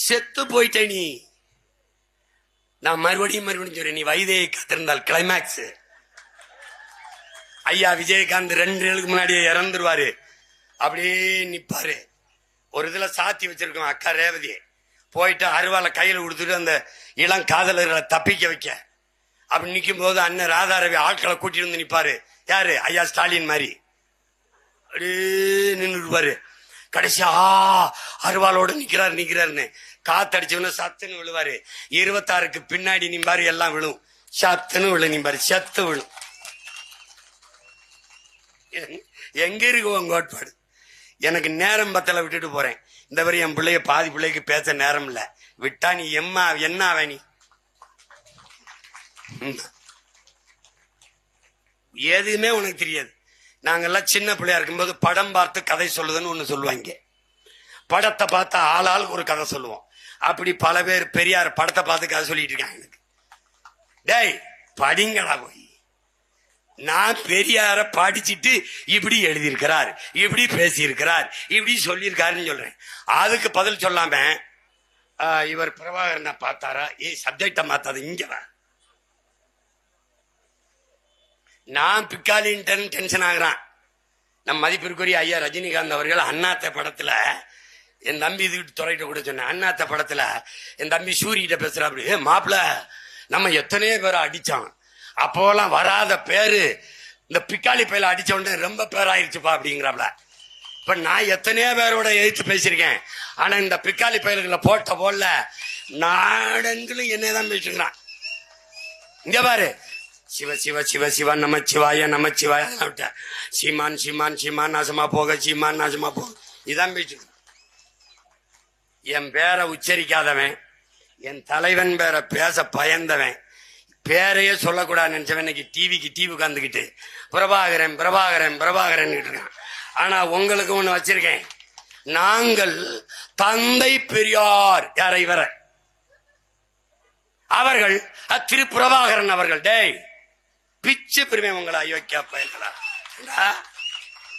செத்து போயிட்ட நீ. நான் மறுபடியும் சொல்றேன், நீ வைதையை காத்திருந்தால் கிளைமேக்ஸ். ஐயா விஜயகாந்த் 2 நாளுக்கு முன்னாடியே இறந்துருவாரு. அப்படியே நிப்பாரு. ஒரு இதுல சாத்தி வச்சிருக்கோம் அக்கா ரேவதி போயிட்டு அருவால கையில கொடுத்துட்டு அந்த இளம் காதலர்களை தப்பிக்க வைக்க. அப்படி நிற்கும் போது அண்ணன் ராதாரவி ஆட்களை கூட்டிட்டு வந்து நிப்பாரு. யாரு? ஐயா ஸ்டாலின் மாதிரி அப்படியே நின்றுப்பாரு. கடைசியா அருவாலோட நிக்கிறாருன்னு காத்தடிச்சவன சத்துன்னு விழுவாரு. 26க்கு பின்னாடி நிம்பாரு, எல்லாம் விழும். சத்துன்னு விழு நிம்பாரு, செத்து விழும். எங்க இருக்கு உங்க கோட்பாடு? எனக்கு நேரம் பத்தல, விட்டுட்டு போறேன். இந்த வரை என் பிள்ளைய பாதி பிள்ளைக்கு பேச நேரம் இல்ல. விட்டா நீ என்ன வேணி எதுவுமே உனக்கு தெரியாது. நாங்கெல்லாம் சின்ன பிள்ளையா இருக்கும்போது படம் பார்த்து கதை சொல்லுதுன்னு ஒண்ணு சொல்லுவாங்க. படத்தை பார்த்தா ஆளாளுக்கு ஒரு கதை சொல்லுவோம். அப்படி பல பேர் பெரியார் படத்தை பார்த்து கதை சொல்லிட்டு இருக்காங்க. எனக்கு டேய் படிங்கடா போய். நான் பெரியார படிச்சுட்டு இப்படி எழுதியிருக்கிறார், இப்படி பேசியிருக்கிறார், இப்படி சொல்லியிருக்காருன்னு சொல்றேன். அதுக்கு பதில் சொல்லாம இவர் பிரபாகரனை பார்த்தாரா? சப்ஜெக்ட மாத்தாது இங்க வா. நான் பிக்காலின்ட்டு டென்ஷன் ஆகுறான். நம் மதிப்பிற்குரிய ஐயா ரஜினிகாந்த் அவர்கள் அண்ணாத்த படத்துல என் தம்பி இதுகிட்டு துறையிட்ட கூட சொன்னேன். அண்ணாத்த படத்துல என் தம்பி சூரிகிட்ட பேசுறா. அப்படி மாப்பிள்ள நம்ம எத்தனையோ பேரை அடிச்சான், அப்போலாம் வராத பேரு இந்த பிக்காளி பையில அடிச்ச உடனே ரொம்ப பேராயிருச்சுப்பா அப்படிங்கிறாப்ல. இப்ப நான் எத்தனையோ பேரோட எதிர்த்து பேசியிருக்கேன். ஆனா இந்த பிக்காளி பயில்களை போடல நாடெங்கிலும் என்னதான் பேசுகிறான். இங்க பாரு, சிவ சிவ சிவ சிவா நமச்சிவாய நமச்சிவாய சீமான் சீமான் சீமான் நாசமா போக, சீமான் நாசமா போக, இதான் பேசுகிறேன். என் பேரை உச்சரிக்காதவன், என் தலைவன் பேரை பேச பயந்தவன், பேரையே சொல்லக்கூடாது நினைச்சவன் இன்னைக்கு டிவி உட்காந்துக்கிட்டு பிரபாகரன் பிரபாகரன் பிரபாகரன் இருக்கான். ஆனா உங்களுக்கு ஒண்ணு வச்சிருக்கேன். நாங்கள் தந்தை பெரியார் யார இவர அவர்கள் திரு பிரபாகரன் அவர்கள். டேய் பிச்சு பெருமை உங்களை அயோக்கியா பயன்களா.